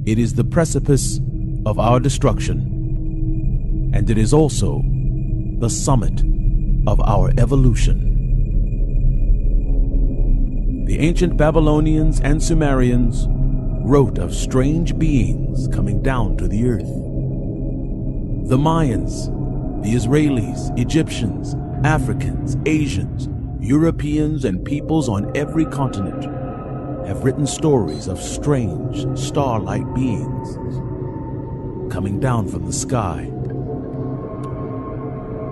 It is the precipice of our destruction, and it is also the summit of our evolution. The ancient Babylonians and Sumerians wrote of strange beings coming down to the earth. The Mayans, the Israelis, Egyptians, Africans, Asians, Europeans, and peoples on every continent have written stories of strange star-like beings coming down from the sky.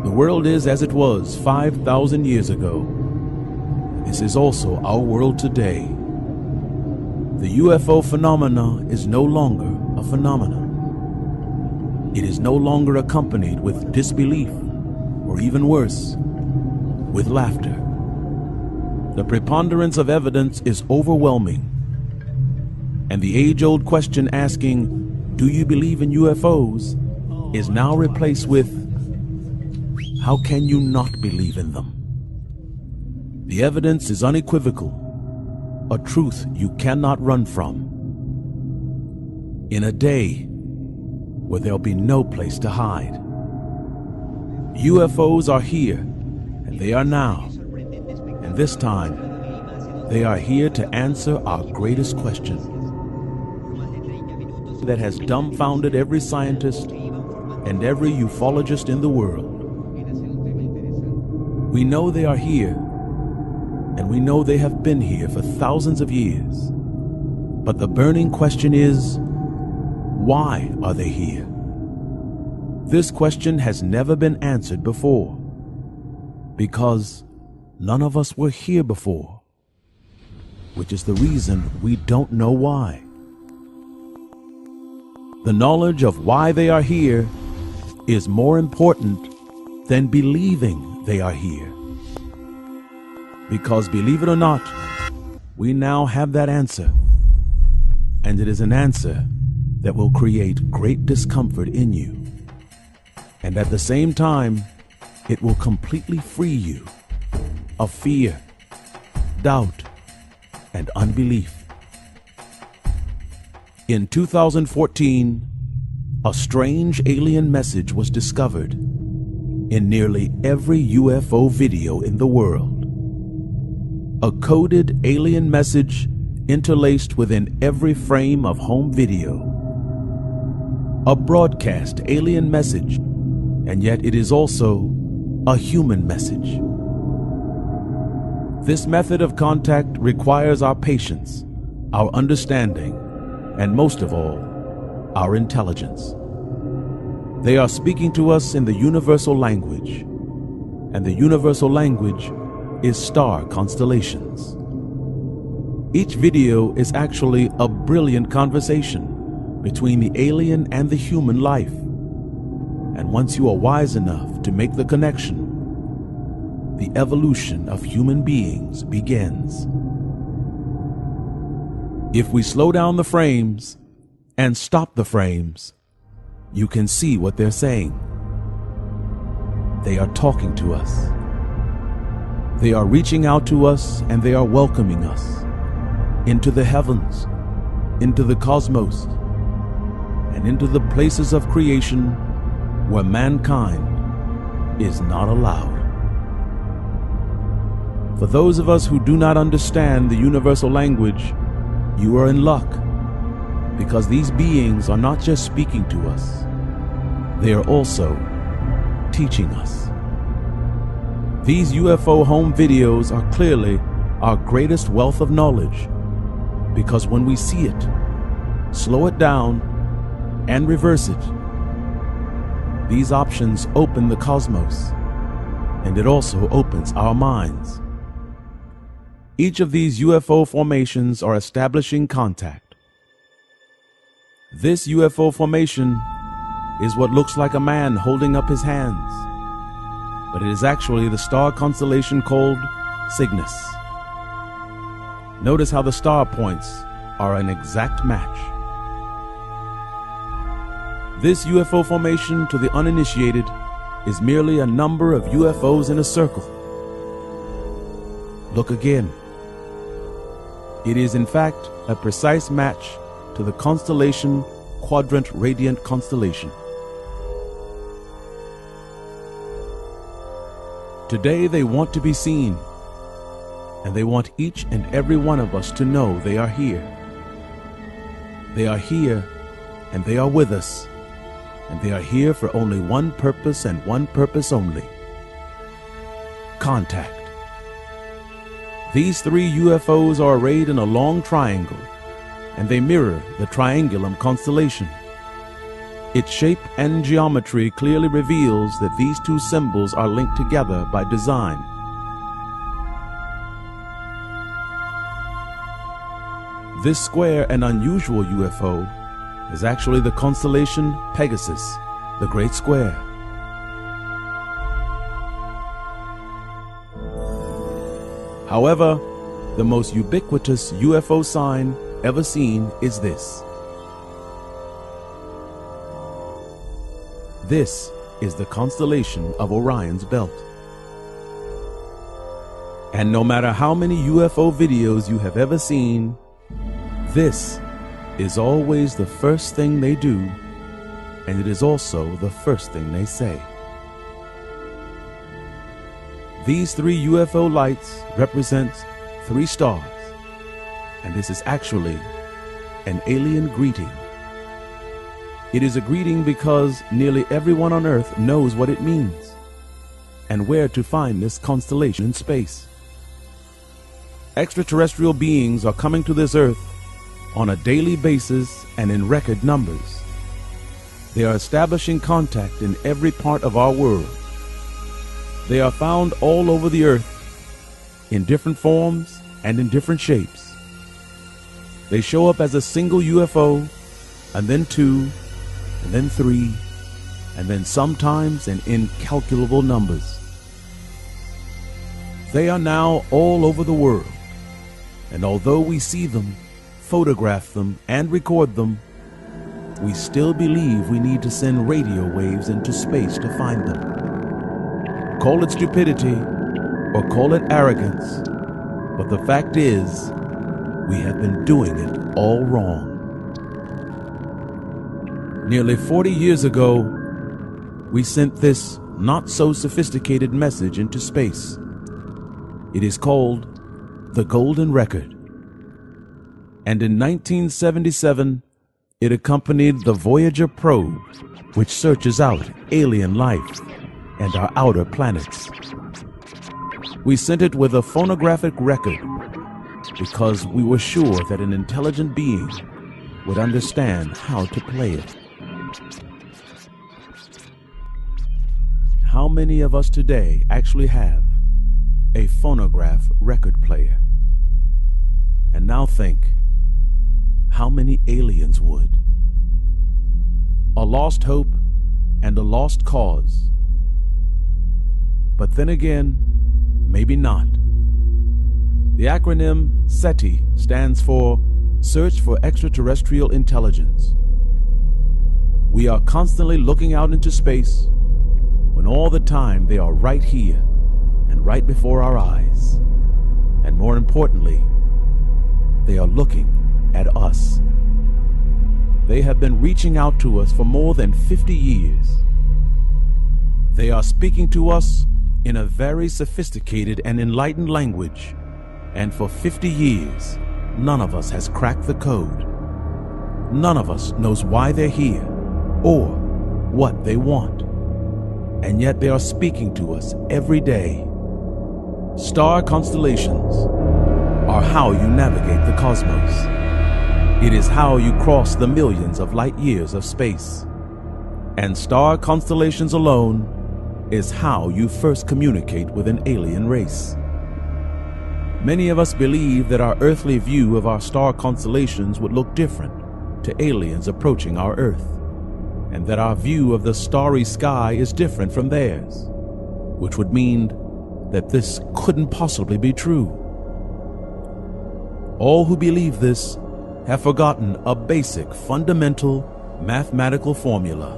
The world is as it was 5,000 years ago. This is also our world today. The UFO phenomena is no longer a phenomenon. It is no longer accompanied with disbelief, or even worse, with laughter. The preponderance of evidence is overwhelming, and the age-old question asking, "Do you believe in UFOs?" is now replaced with, "How can you not believe in them?" The evidence is unequivocal, a truth you cannot run from. In a day where there'll be no place to hide. UFOs are here, and they are now. And this time, they are here to answer our greatest question that has dumbfounded every scientist and every ufologist in the world. We know they are here, and we know they have been here for thousands of years. But the burning question is, why are they here? This question has never been answered before, because none of us were here before, which is the reason we don't know why. The knowledge of why they are here is more important than believing they are here. Because believe it or not, we now have that answer, and it is an answer that will create great discomfort in you. And at the same time, it will completely free you of fear, doubt, and unbelief. In 2014, a strange alien message was discovered in nearly every UFO video in the world. A coded alien message interlaced within every frame of home video. A broadcast alien message, and yet it is also a human message. This method of contact requires our patience, our understanding, and most of all, our intelligence. They are speaking to us in the universal language, and the universal language is star constellations. Each video is actually a brilliant conversation between the alien and the human life. And once you are wise enough to make the connection, the evolution of human beings begins. If we slow down the frames and stop the frames, you can see what they're saying. They are talking to us. They are reaching out to us, and they are welcoming us into the heavens, into the cosmos, and into the places of creation where mankind is not allowed. For those of us who do not understand the universal language, you are in luck, because these beings are not just speaking to us, they are also teaching us. These UFO home videos are clearly our greatest wealth of knowledge, because when we see it, slow it down, and reverse it, these options open the cosmos, and it also opens our minds. Each of these UFO formations are establishing contact. This UFO formation is what looks like a man holding up his hands, but it is actually the star constellation called Cygnus. Notice how the star points are an exact match. This UFO formation, to the uninitiated, is merely a number of UFOs in a circle. Look again. It is in fact a precise match to the constellation Quadrant Radiant Constellation. Today they want to be seen, and they want each and every one of us to know they are here. They are here, and they are with us, and they are here for only one purpose and one purpose only: contact. These 3 UFOs are arrayed in a long triangle, and they mirror the Triangulum constellation. Its shape and geometry clearly reveals that these 2 symbols are linked together by design. This square and unusual UFO is actually the constellation Pegasus, the Great Square. However, the most ubiquitous UFO sign ever seen is this. This is the constellation of Orion's Belt. And no matter how many UFO videos you have ever seen, this is always the first thing they do, and it is also the first thing they say. These 3 UFO lights represent 3 stars, and this is actually an alien greeting. It is a greeting because nearly everyone on Earth knows what it means and where to find this constellation in space. Extraterrestrial beings are coming to this Earth on a daily basis and in record numbers. They are establishing contact in every part of our world. They are found all over the Earth in different forms and in different shapes. They show up as a single UFO, and then 2, and then 3, and then sometimes in incalculable numbers. They are now all over the world, and although we see them, photograph them, and record them, we still believe we need to send radio waves into space to find them. Call it stupidity or call it arrogance, but the fact is, we have been doing it all wrong. Nearly 40 years ago, we sent this not-so-sophisticated message into space. It is called the Golden Record. And in 1977, it accompanied the Voyager probe, which searches out alien life and our outer planets. We sent it with a phonographic record because we were sure that an intelligent being would understand how to play it. How many of us today actually have a phonograph record player? And now think, how many aliens would? A lost hope and a lost cause. But then again, maybe not. The acronym SETI stands for Search for Extraterrestrial Intelligence. We are constantly looking out into space when all the time they are right here and right before our eyes. And more importantly, they are looking at us. They have been reaching out to us for more than 50 years. They are speaking to us in a very sophisticated and enlightened language, and for 50 years, none of us has cracked the code. None of us knows why they're here or what they want, and yet they are speaking to us every day. Star constellations are how you navigate the cosmos. It is how you cross the millions of light years of space. And star constellations alone is how you first communicate with an alien race. Many of us believe that our earthly view of our star constellations would look different to aliens approaching our Earth, and that our view of the starry sky is different from theirs, which would mean that this couldn't possibly be true. All who believe this have forgotten a basic, fundamental mathematical formula,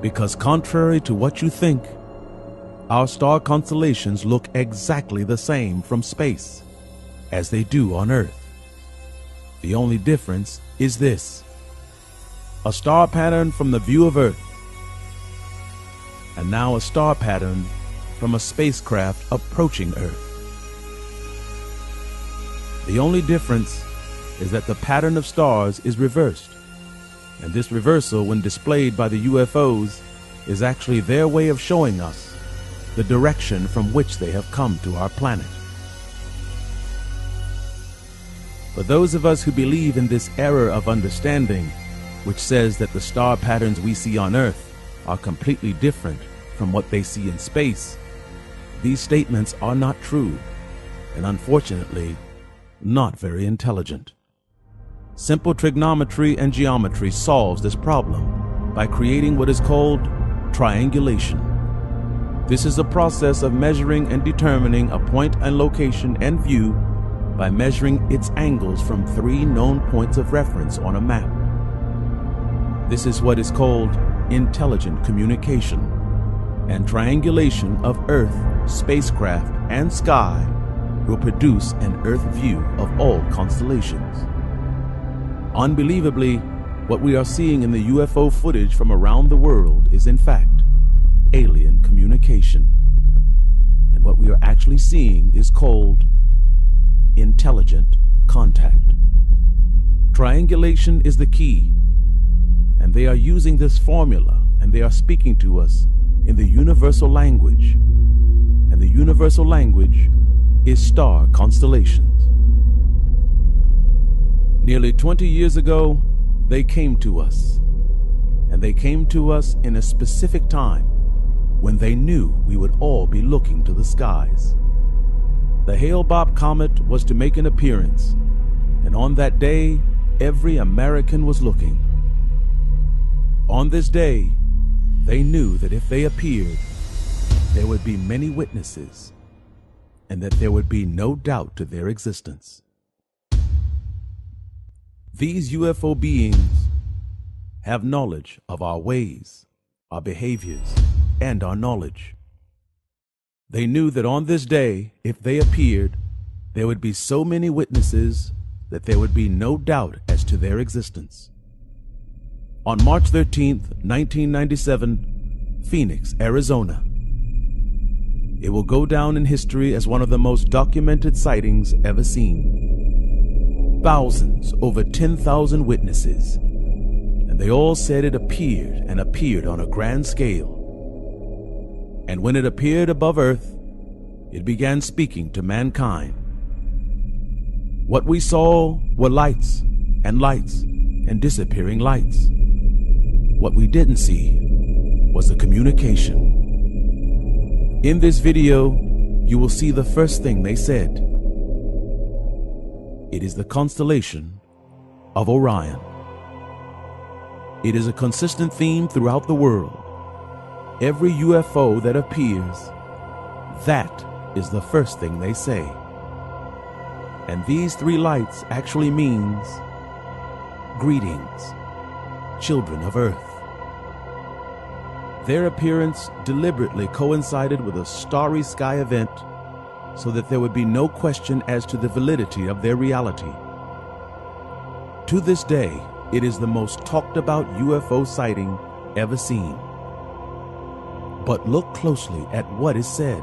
because contrary to what you think, our star constellations look exactly the same from space as they do on Earth. The only difference is this: a star pattern from the view of Earth, and now a star pattern from a spacecraft approaching Earth. The only difference is that the pattern of stars is reversed, and this reversal, when displayed by the UFOs, is actually their way of showing us the direction from which they have come to our planet. For those of us who believe in this error of understanding, which says that the star patterns we see on Earth are completely different from what they see in space, these statements are not true, and unfortunately, not very intelligent. Simple trigonometry and geometry solves this problem by creating what is called triangulation. This is a process of measuring and determining a point and location and view by measuring its angles from 3 known points of reference on a map. This is what is called intelligent communication, and triangulation of Earth, spacecraft, and sky will produce an Earth view of all constellations. Unbelievably, what we are seeing in the UFO footage from around the world is in fact alien communication. And what we are actually seeing is called intelligent contact. Triangulation is the key, and they are using this formula, and they are speaking to us in the universal language, and the universal language is star constellations. Nearly 20 years ago, they came to us, and they came to us in a specific time when they knew we would all be looking to the skies. The Hale-Bopp comet was to make an appearance, and on that day, every American was looking. On this day, they knew that if they appeared, there would be many witnesses, and that there would be no doubt to their existence. These UFO beings have knowledge of our ways, our behaviors, and our knowledge. They knew that on this day, if they appeared, there would be so many witnesses that there would be no doubt as to their existence. On March 13th, 1997, Phoenix, Arizona. It will go down in history as one of the most documented sightings ever seen. Thousands, over 10,000 witnesses, and they all said it appeared and appeared on a grand scale. And when it appeared above Earth, it began speaking to mankind. What we saw were lights and disappearing lights. What we didn't see was the communication. In this video, you will see the first thing they said. It is the constellation of Orion. It is a consistent theme throughout the world. Every UFO that appears, that is the first thing they say. And these 3 lights actually means greetings, children of Earth. Their appearance deliberately coincided with a starry sky event so that there would be no question as to the validity of their reality. To this day, it is the most talked about UFO sighting ever seen. But look closely at what is said.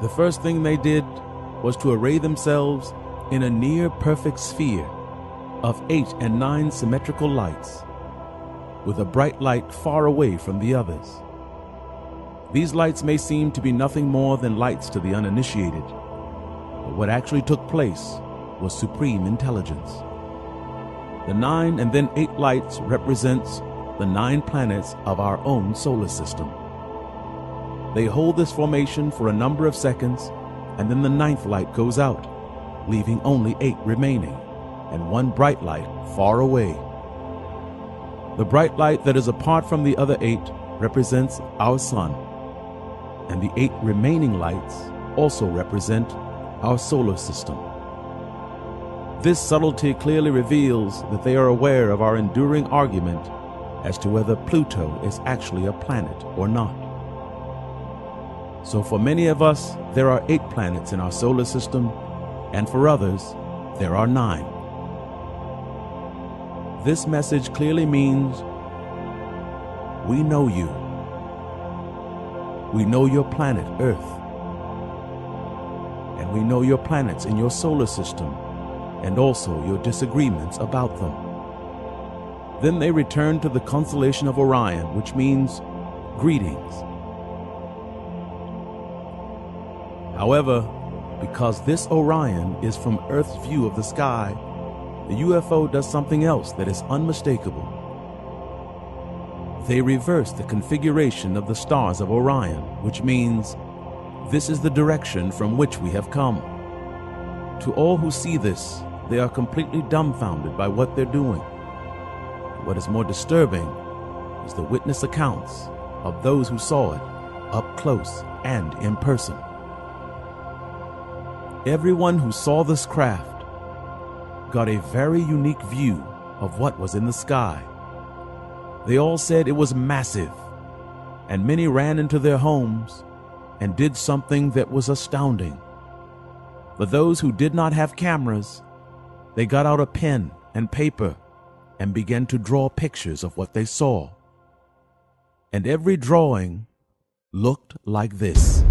The first thing they did was to array themselves in a near-perfect sphere of 8 and 9 symmetrical lights, with a bright light far away from the others. These lights may seem to be nothing more than lights to the uninitiated, but what actually took place was supreme intelligence. The 9 and then 8 lights represents the 9 planets of our own solar system. They hold this formation for a number of seconds, and then the 9th light goes out, leaving only 8 remaining, and 1 bright light far away. The bright light that is apart from the other 8 represents our sun, and the 8 remaining lights also represent our solar system. This subtlety clearly reveals that they are aware of our enduring argument as to whether Pluto is actually a planet or not. So for many of us, there are 8 planets in our solar system, and for others, there are 9. This message clearly means we know you. We know your planet, Earth. And we know your planets in your solar system, and also your disagreements about them. Then they return to the constellation of Orion, which means greetings. However, because this Orion is from Earth's view of the sky, the UFO does something else that is unmistakable. They reverse the configuration of the stars of Orion, which means this is the direction from which we have come. To all who see this, they are completely dumbfounded by what they're doing. What is more disturbing is the witness accounts of those who saw it up close and in person. Everyone who saw this craft got a very unique view of what was in the sky. They all said it was massive, and many ran into their homes and did something that was astounding. For those who did not have cameras, they got out a pen and paper and began to draw pictures of what they saw. And every drawing looked like this.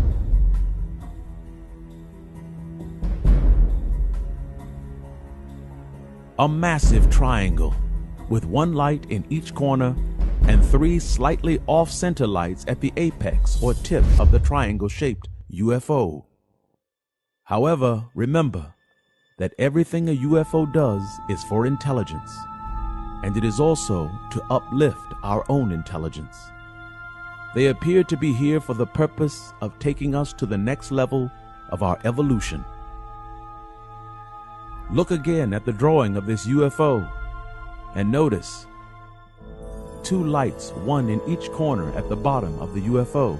A massive triangle with 1 light in each corner and 3 slightly off-center lights at the apex or tip of the triangle-shaped UFO. However, remember that everything a UFO does is for intelligence, and it is also to uplift our own intelligence. They appear to be here for the purpose of taking us to the next level of our evolution. Look again at the drawing of this UFO and notice 2 lights, 1 in each corner at the bottom of the UFO,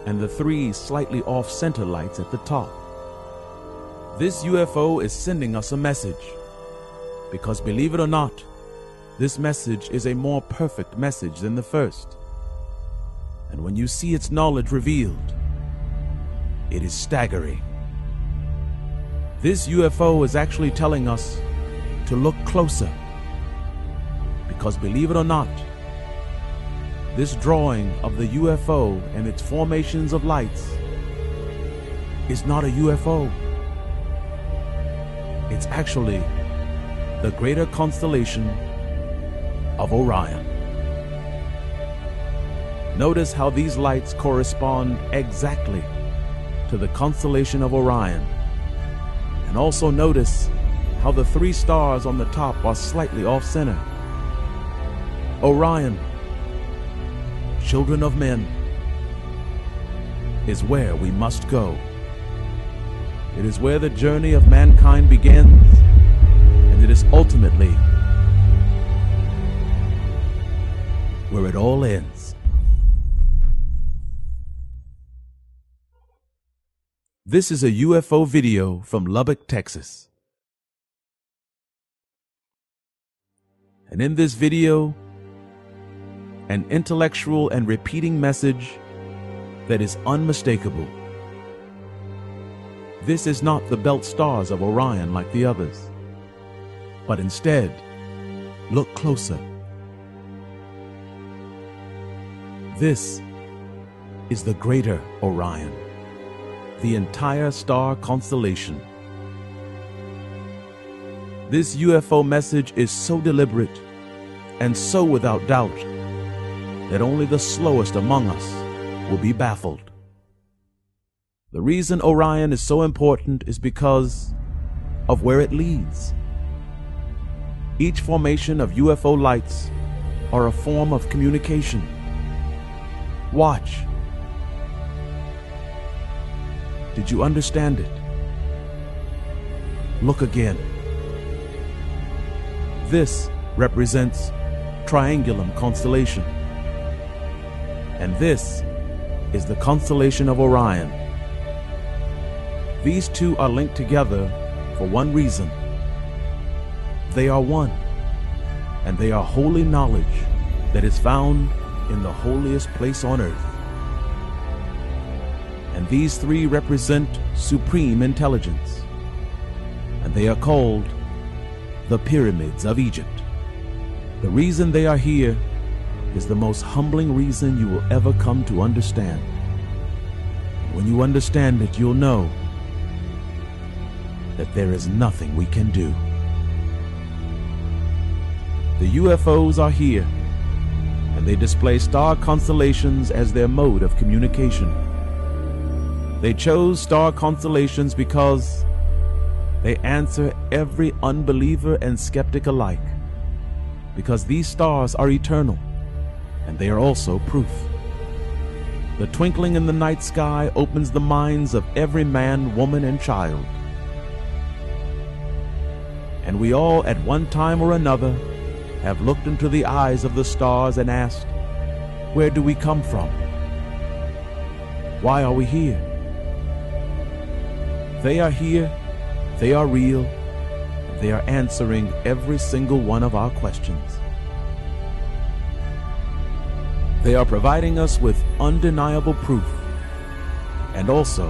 and the 3 slightly off-center lights at the top. This UFO is sending us a message, because believe it or not, this message is a more perfect message than the first. And when you see its knowledge revealed, it is staggering. This UFO is actually telling us to look closer, because believe it or not, this drawing of the UFO and its formations of lights is not a UFO. It's actually the greater constellation of Orion. Notice how these lights correspond exactly to the constellation of Orion. And also notice how the 3 stars on the top are slightly off-center. Orion, children of men, is where we must go. It is where the journey of mankind begins, and it is ultimately where it all ends. This is a UFO video from Lubbock, Texas. And in this video, an intellectual and repeating message that is unmistakable. This is not the belt stars of Orion like the others, but instead, look closer. This is the greater Orion, the entire star constellation. This UFO message is so deliberate and so without doubt that only the slowest among us will be baffled. The reason Orion is so important is because of where it leads. Each formation of UFO lights are a form of communication. Watch. Did you understand it? Look again. This represents Triangulum constellation. And this is the constellation of Orion. These 2 are linked together for one reason. They are one, and they are holy knowledge that is found in the holiest place on earth. and these three represent supreme intelligence, and they are called the pyramids of Egypt. The reason they are here is the most humbling reason you will ever come to understand. When you understand it, you'll know that there is nothing we can do. The UFOs are here, and they display star constellations as their mode of communication. They chose star constellations because they answer every unbeliever and skeptic alike, because these stars are eternal, and they are also proof. The twinkling in the night sky opens the minds of every man, woman, and child. And we all, at one time or another, have looked into the eyes of the stars and asked, where do we come from? Why are we here? They are here, they are real, and they are answering every single one of our questions. They are providing us with undeniable proof and also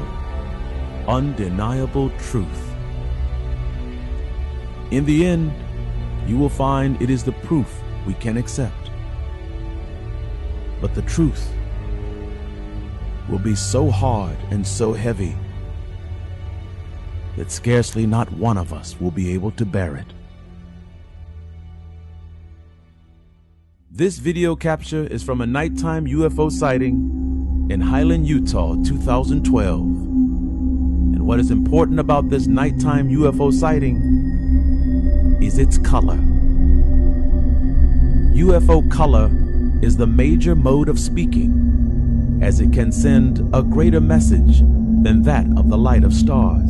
undeniable truth. In the end, you will find it is the proof we can accept. But the truth will be so hard and so heavy that scarcely not one of us will be able to bear it. This video capture is from a nighttime UFO sighting in Highland, Utah, 2012. And what is important about this nighttime UFO sighting is its color. UFO color is the major mode of speaking, as it can send a greater message than that of the light of stars.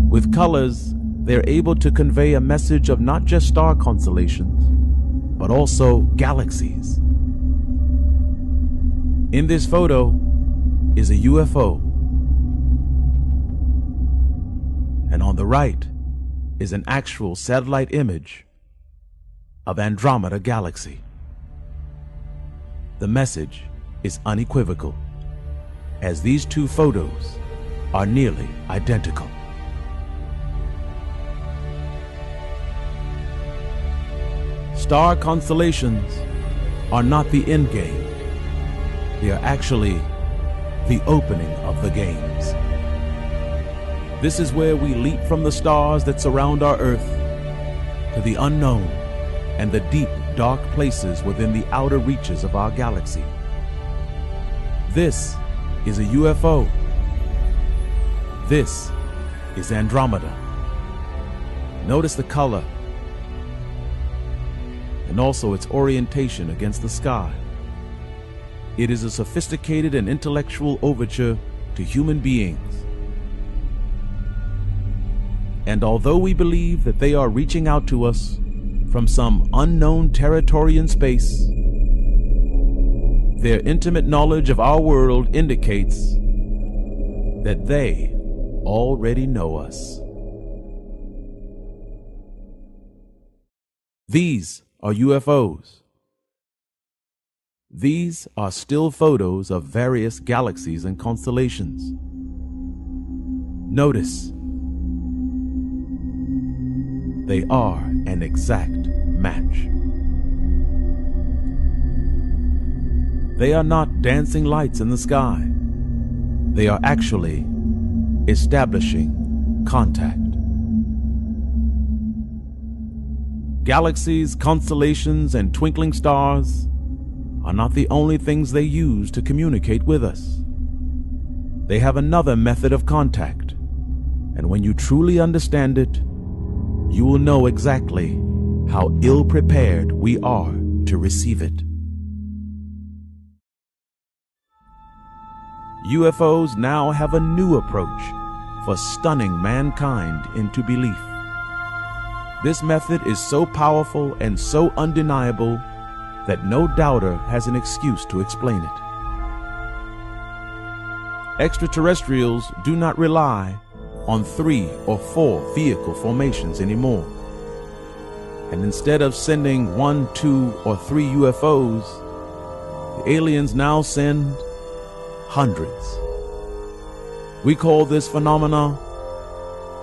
With colors, they're able to convey a message of not just star constellations, but also galaxies. In this photo is a UFO, and on the right is an actual satellite image of Andromeda Galaxy. The message is unequivocal, as these two photos are nearly identical. Star constellations are not the end game. They are actually the opening of the games. This is where we leap from the stars that surround our Earth to the unknown and the deep, dark places within the outer reaches of our galaxy. This is a UFO. This is Andromeda. Notice the color and also its orientation against the sky. It is a sophisticated and intellectual overture to human beings. And although we believe that they are reaching out to us from some unknown territory in space, their intimate knowledge of our world indicates that they already know us. These are UFOs. These are still photos of various galaxies and constellations. Notice, they are an exact match. They are not dancing lights in the sky. They are actually establishing contact. Galaxies, constellations, and twinkling stars are not the only things they use to communicate with us. They have another method of contact, and when you truly understand it, you will know exactly how ill-prepared we are to receive it. UFOs now have a new approach for stunning mankind into belief. This method is so powerful and so undeniable that no doubter has an excuse to explain it. Extraterrestrials do not rely on 3 or 4 vehicle formations anymore. And instead of sending 1, 2, or 3 UFOs, the aliens now send hundreds, We call this phenomena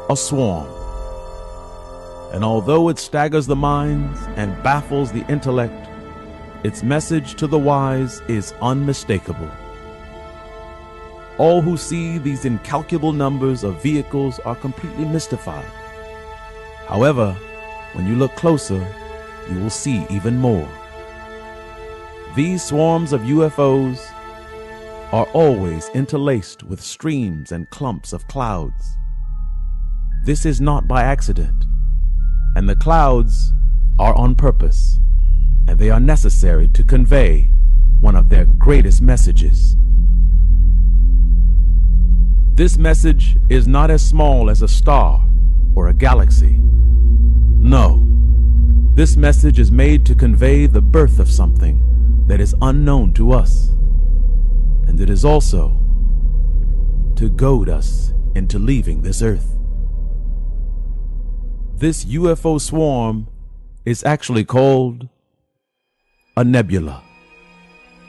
a swarm. And although it staggers the minds and baffles the intellect, its message to the wise is unmistakable. All who see these incalculable numbers of vehicles are completely mystified. However, when you look closer, you will see even more. These swarms of UFOs are always interlaced with streams and clumps of clouds. This is not by accident, and the clouds are on purpose, and they are necessary to convey one of their greatest messages. This message is not as small as a star or a galaxy. No, this message is made to convey the birth of something that is unknown to us, and it is also to goad us into leaving this earth. This UFO swarm is actually called a nebula,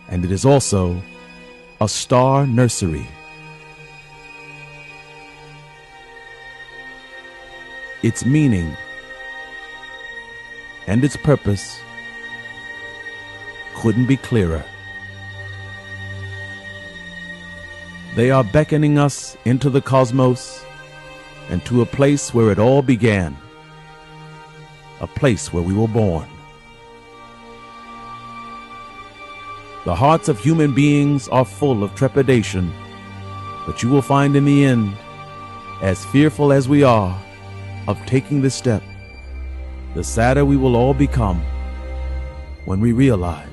and it is also a star nursery. Its meaning and its purpose couldn't be clearer. They are beckoning us into the cosmos and to a place where it all began, a place where we were born. The hearts of human beings are full of trepidation, but you will find in the end, as fearful as we are of taking this step, the sadder we will all become when we realize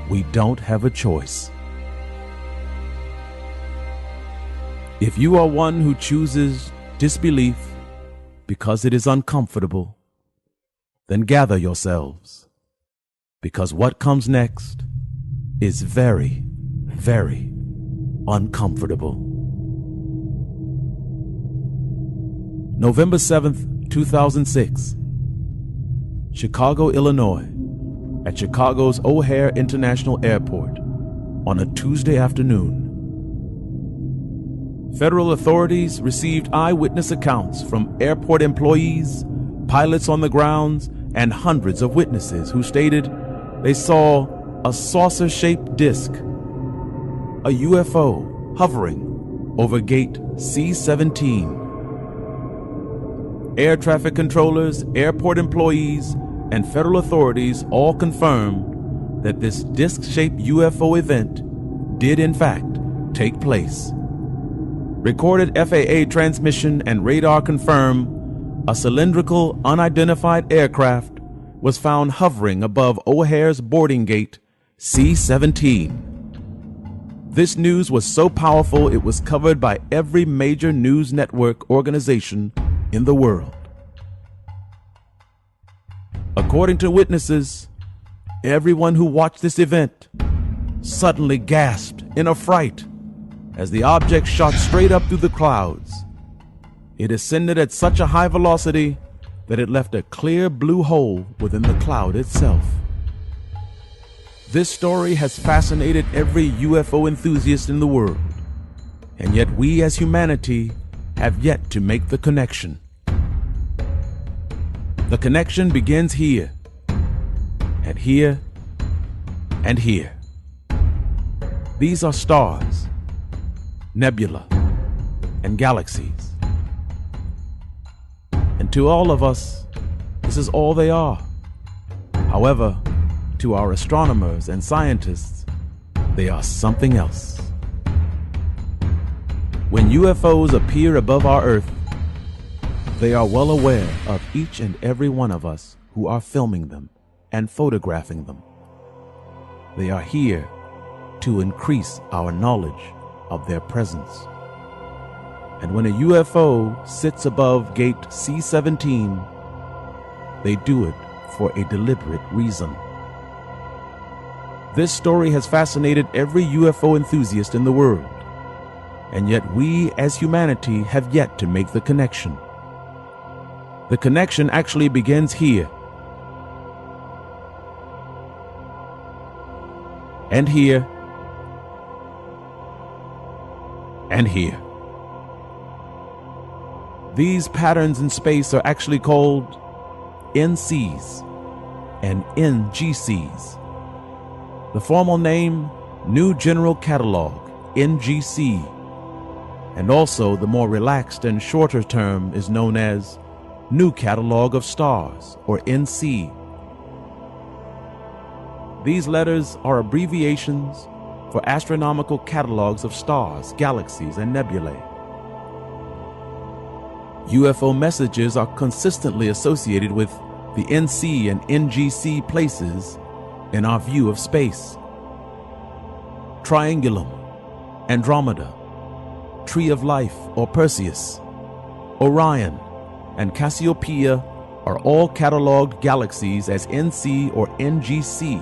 we don't have a choice. If you are one who chooses disbelief because it is uncomfortable, then gather yourselves, because what comes next is very, very uncomfortable. November 7th, 2006, Chicago, Illinois, at Chicago's O'Hare International Airport on a Tuesday afternoon. Federal authorities received eyewitness accounts from airport employees, pilots on the grounds, and hundreds of witnesses who stated they saw a saucer-shaped disc, a UFO, hovering over gate C-17. Air traffic controllers, airport employees, and federal authorities all confirmed that this disc-shaped UFO event did in fact take place. Recorded FAA transmission and radar confirm a cylindrical, unidentified aircraft was found hovering above O'Hare's boarding gate C-17. This news was so powerful it was covered by every major news network organization in the world. According to witnesses, everyone who watched this event suddenly gasped in affright as the object shot straight up through the clouds. It ascended at such a high velocity that it left a clear blue hole within the cloud itself. This story has fascinated every UFO enthusiast in the world, and yet we as humanity have yet to make the connection. The connection begins here, and here, and here. These are stars, nebula, and galaxies. And to all of us, this is all they are. However, to our astronomers and scientists, they are something else. When UFOs appear above our Earth, they are well aware of each and every one of us who are filming them and photographing them. They are here to increase our knowledge of their presence. And when a UFO sits above gate C-17, they do it for a deliberate reason. This story has fascinated every UFO enthusiast in the world, and yet we as humanity have yet to make the connection. The connection actually begins here, and here, and here. These patterns in space are actually called NCs and NGCs. The formal name, New General Catalog, NGC, and also the more relaxed and shorter term is known as New Catalog of Stars, or NC. These letters are abbreviations for astronomical catalogs of stars, galaxies, and nebulae. UFO messages are consistently associated with the NC and NGC places in our view of space. Triangulum, Andromeda, Tree of Life or Perseus, Orion, and Cassiopeia are all cataloged galaxies as NC or NGC.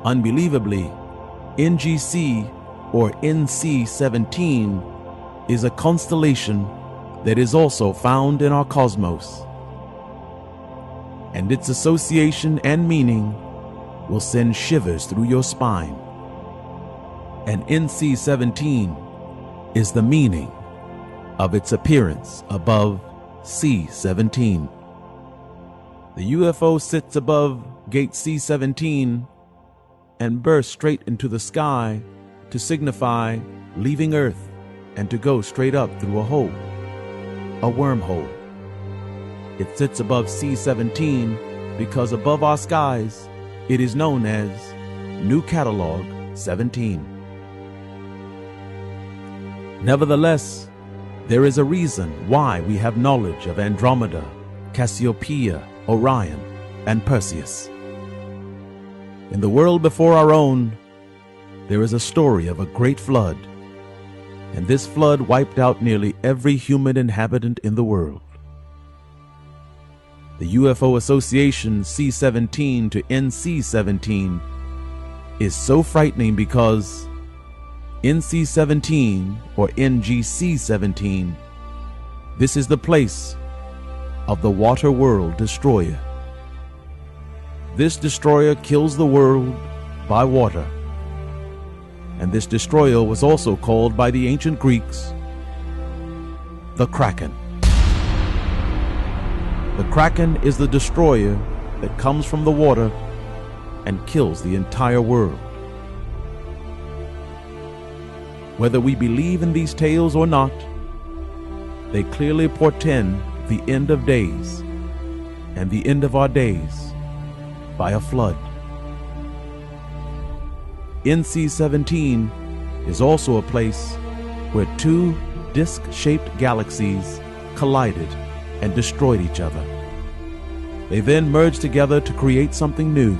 Unbelievably, NGC or NC-17 is a constellation that is also found in our cosmos, and its association and meaning will send shivers through your spine. And NC-17 is the meaning of its appearance above C-17. The UFO sits above gate C-17 and bursts straight into the sky to signify leaving Earth and to go straight up through a hole, a wormhole. It sits above C-17 because above our skies it is known as New Catalog 17. Nevertheless, there is a reason why we have knowledge of Andromeda, Cassiopeia, Orion, and Perseus. In the world before our own, there is a story of a great flood, and this flood wiped out nearly every human inhabitant in the world. The UFO association C-17 to NC-17 is so frightening because NC-17 or NGC-17, this is the place of the water world destroyer. This destroyer kills the world by water, and this destroyer was also called by the ancient Greeks the Kraken. The Kraken is the destroyer that comes from the water and kills the entire world. Whether we believe in these tales or not, they clearly portend the end of days and the end of our days by a flood. NC-17 is also a place where two disc-shaped galaxies collided and destroyed each other. They then merged together to create something new.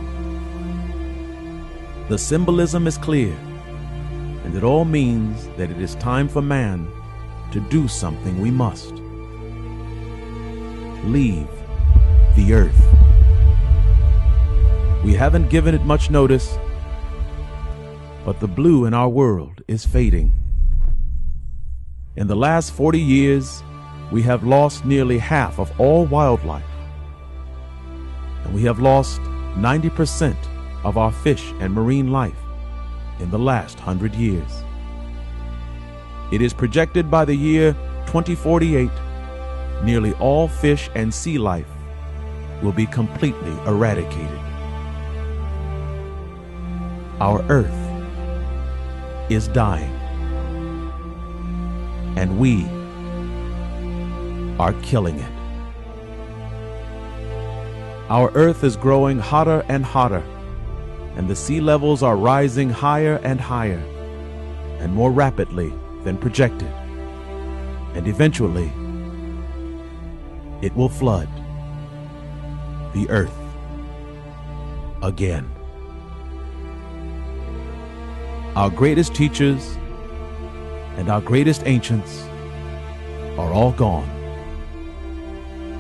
The symbolism is clear, and it all means that it is time for man to do something we must. Leave the earth. We haven't given it much notice, but the blue in our world is fading. In the last 40 years, we have lost nearly half of all wildlife, and we have lost 90% of our fish and marine life in the last 100 years. It is projected by the year 2048, nearly all fish and sea life will be completely eradicated. Our earth is dying, and we are killing it. Our earth is growing hotter and hotter, and the sea levels are rising higher and higher, and more rapidly than projected. And eventually, it will flood the earth again. Our greatest teachers and our greatest ancients are all gone,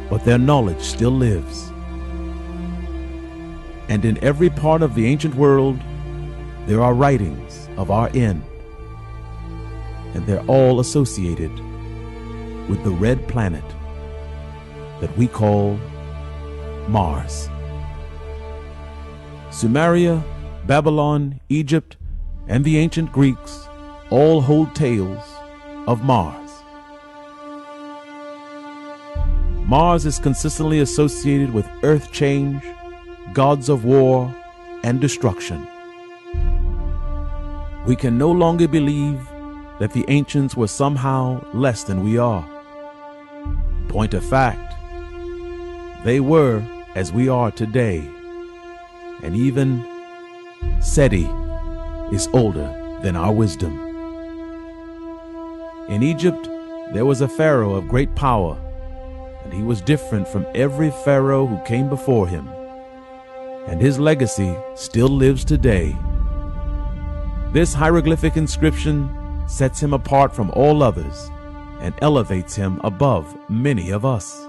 but their knowledge still lives. And in every part of the ancient world, there are writings of our end, and they're all associated with the red planet that we call Mars. Sumeria, Babylon, Egypt, and the ancient Greeks all hold tales of Mars. Mars is consistently associated with earth change, gods of war, and destruction. We can no longer believe that the ancients were somehow less than we are. Point of fact, they were as we are today, and even SETI is older than our wisdom. In Egypt, there was a pharaoh of great power, and he was different from every pharaoh who came before him, and his legacy still lives today. This hieroglyphic inscription sets him apart from all others and elevates him above many of us.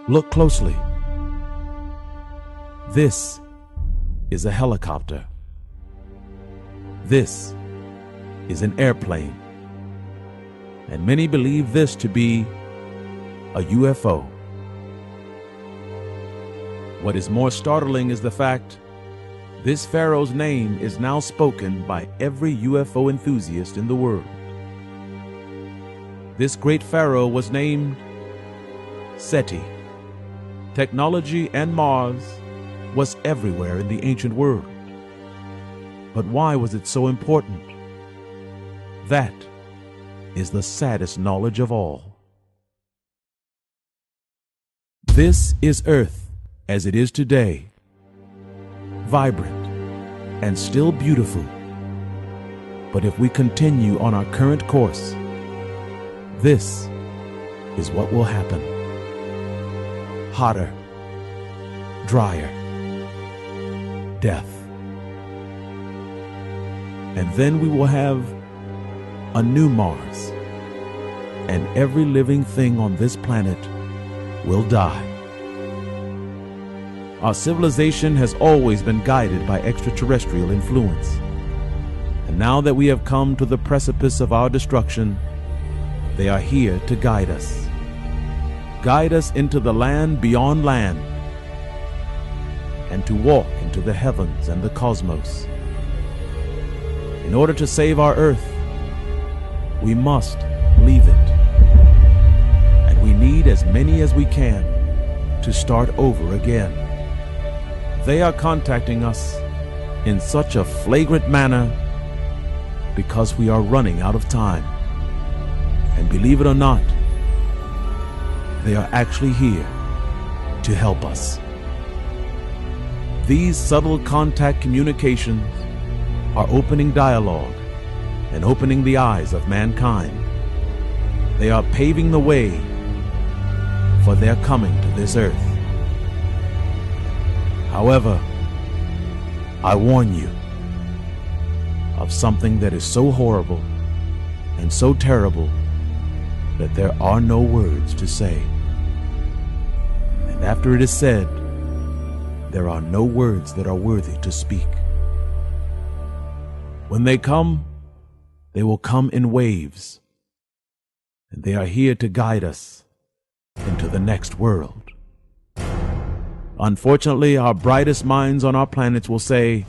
Look closely. This is a helicopter. This is an airplane. And many believe this to be a UFO. What is more startling is the fact this pharaoh's name is now spoken by every UFO enthusiast in the world. This great pharaoh was named SETI. Technology and Mars was everywhere in the ancient world. But why was it so important? That is the saddest knowledge of all. This is Earth as it is today, vibrant and still beautiful. But if we continue on our current course, this is what will happen. Hotter, drier, death. And then we will have a new Mars, and every living thing on this planet will die. Our civilization has always been guided by extraterrestrial influence. And now that we have come to the precipice of our destruction, they are here to guide us. Guide us into the land beyond land, and to walk into the heavens and the cosmos. In order to save our earth, we must leave it. And we need as many as we can to start over again. They are contacting us in such a flagrant manner because we are running out of time. And believe it or not, they are actually here to help us. These subtle contact communications are opening dialogue and opening the eyes of mankind. They are paving the way for their coming to this earth. However, I warn you of something that is so horrible and so terrible that there are no words to say. And after it is said, there are no words that are worthy to speak. When they come, they will come in waves, and they are here to guide us into the next world. Unfortunately, our brightest minds on our planets will say,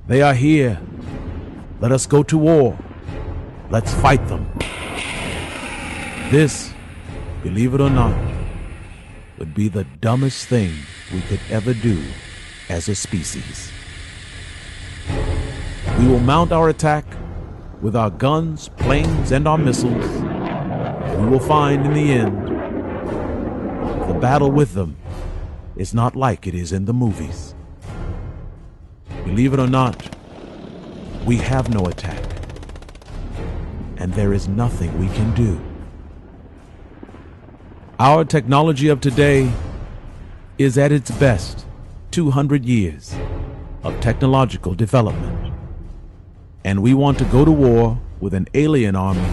"They are here. Let us go to war. Let's fight them." This, believe it or not, would be the dumbest thing we could ever do as a species. We will mount our attack with our guns, planes, and our missiles. And we will find in the end, the battle with them is not like it is in the movies. Believe it or not, we have no attack, and there is nothing we can do. Our technology of today is at its best 200 years of technological development. And we want to go to war with an alien army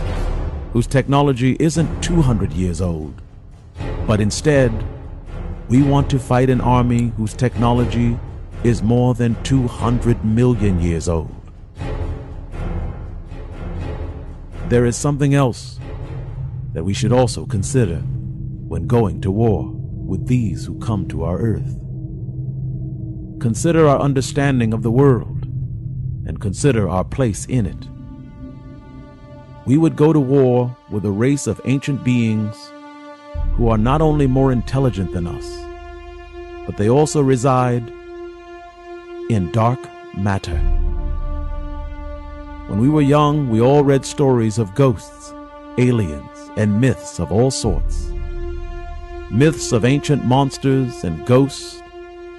whose technology isn't 200 years old, but instead, we want to fight an army whose technology is more than 200 million years old. There is something else that we should also consider when going to war with these who come to our earth. Consider our understanding of the world, and consider our place in it. we would go to war with a race of ancient beings who are not only more intelligent than us, but they also reside in dark matter. When we were young, we all read stories of ghosts, aliens, and myths of all sorts. Myths of ancient monsters and ghosts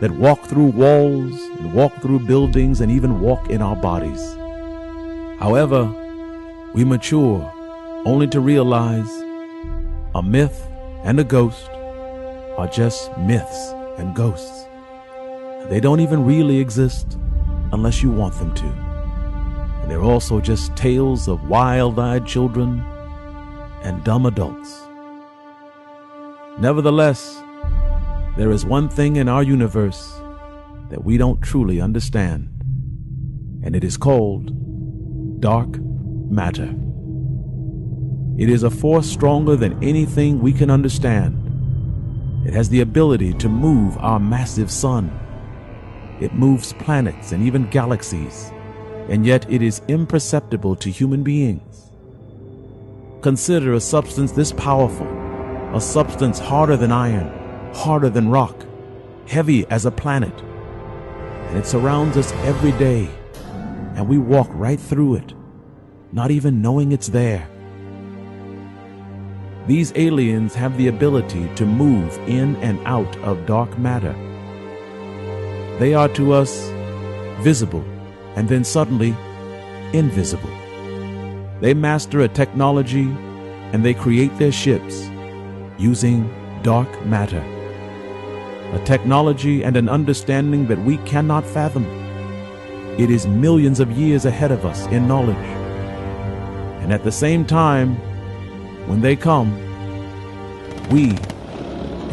that walk through walls and walk through buildings and even walk in our bodies. However, we mature only to realize a myth and a ghost are just myths and ghosts. They don't even really exist unless you want them to. And they're also just tales of wild-eyed children and dumb adults. Nevertheless, there is one thing in our universe that we don't truly understand, and it is called dark matter. It is a force stronger than anything we can understand. It has the ability to move our massive sun. It moves planets and even galaxies, and yet it is imperceptible to human beings. Consider a substance this powerful, a substance harder than iron, harder than rock, heavy as a planet, and it surrounds us every day, and we walk right through it, not even knowing it's there. These aliens have the ability to move in and out of dark matter. They are to us visible and then suddenly invisible. They master a technology and they create their ships using dark matter. A technology and an understanding that we cannot fathom. It is millions of years ahead of us in knowledge. And at the same time, when they come, we,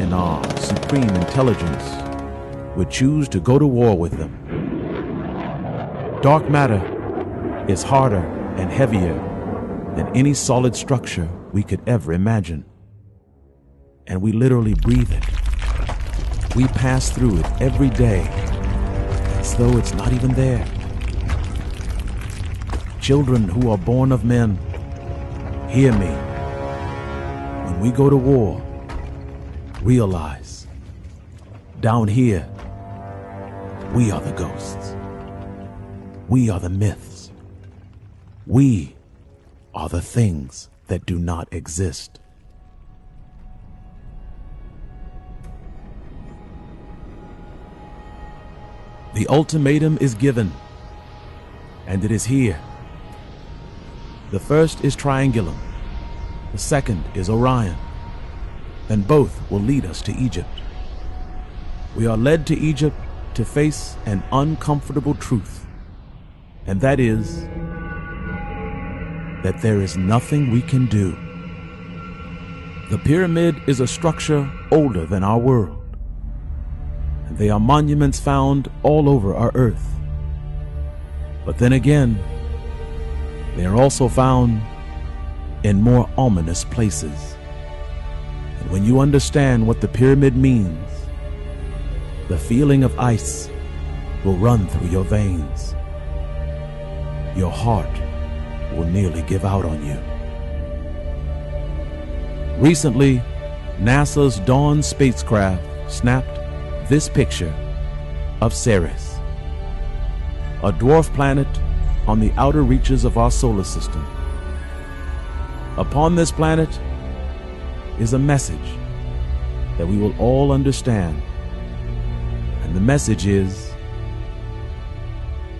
in our supreme intelligence, would choose to go to war with them. Dark matter is harder and heavier than any solid structure we could ever imagine. And we literally breathe it. We pass through it every day as though it's not even there. Children who are born of men, hear me. When we go to war, realize, down here, we are the ghosts. We are the myths. We are the things that do not exist. The ultimatum is given, and it is here. The first is Triangulum, the second is Orion, and both will lead us to Egypt. We are led to Egypt to face an uncomfortable truth, and that is that there is nothing we can do. The pyramid is a structure older than our world. They are monuments found all over our earth. But then again, they are also found in more ominous places. And when you understand what the pyramid means, the feeling of ice will run through your veins. Your heart will nearly give out on you. Recently, NASA's Dawn spacecraft snapped this picture of Ceres, a dwarf planet on the outer reaches of our solar system. Upon this planet is a message that we will all understand, and the message is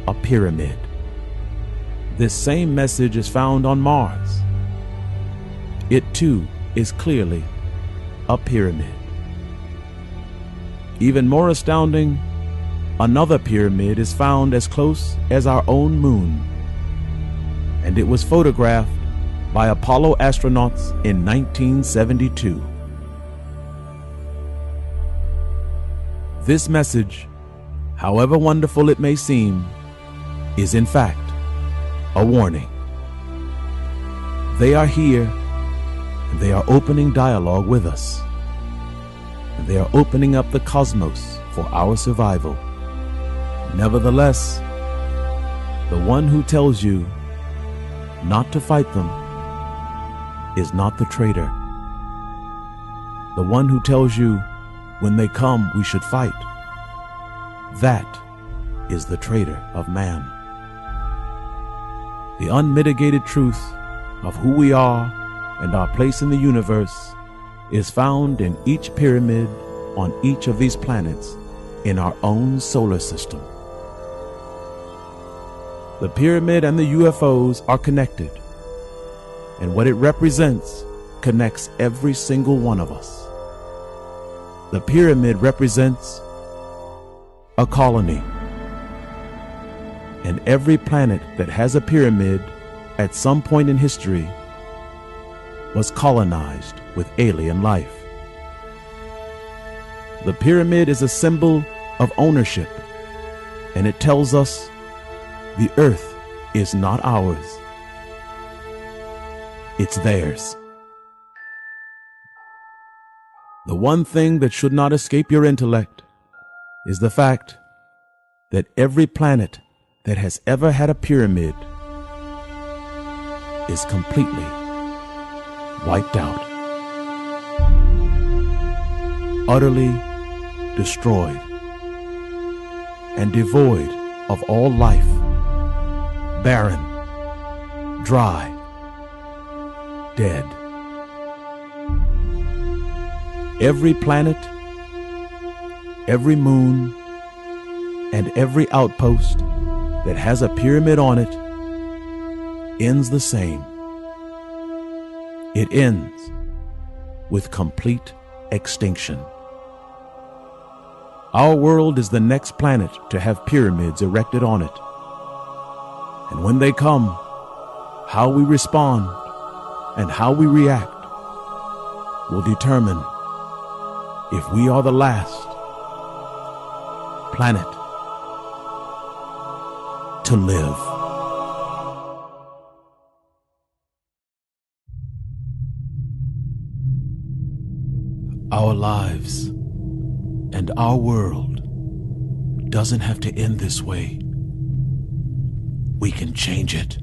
a pyramid. This same message is found on Mars. It too is clearly a pyramid. Even more astounding, another pyramid is found as close as our own moon, and it was photographed by Apollo astronauts in 1972. This message, however wonderful it may seem, is in fact a warning. They are here, and they are opening dialogue with us. And they are opening up the cosmos for our survival. Nevertheless, the one who tells you not to fight them is not the traitor. The one who tells you, when they come, we should fight. That is the traitor of man. The unmitigated truth of who we are and our place in the universe is found in each pyramid on each of these planets in our own solar system. The pyramid and the UFOs are connected, and what it represents connects every single one of us. The pyramid represents a colony, and every planet that has a pyramid at some point in history was colonized with alien life. The pyramid is a symbol of ownership, and it tells us the earth is not ours, it's theirs. The one thing that should not escape your intellect is the fact that every planet that has ever had a pyramid is completely wiped out, utterly destroyed, and devoid of all life, barren, dry, dead. Every planet, every moon, and every outpost that has a pyramid on it ends the same. It ends with complete extinction. Our world is the next planet to have pyramids erected on it. And when they come, how we respond and how we react will determine if we are the last planet to live. Our lives and our world doesn't have to end this way. We can change it.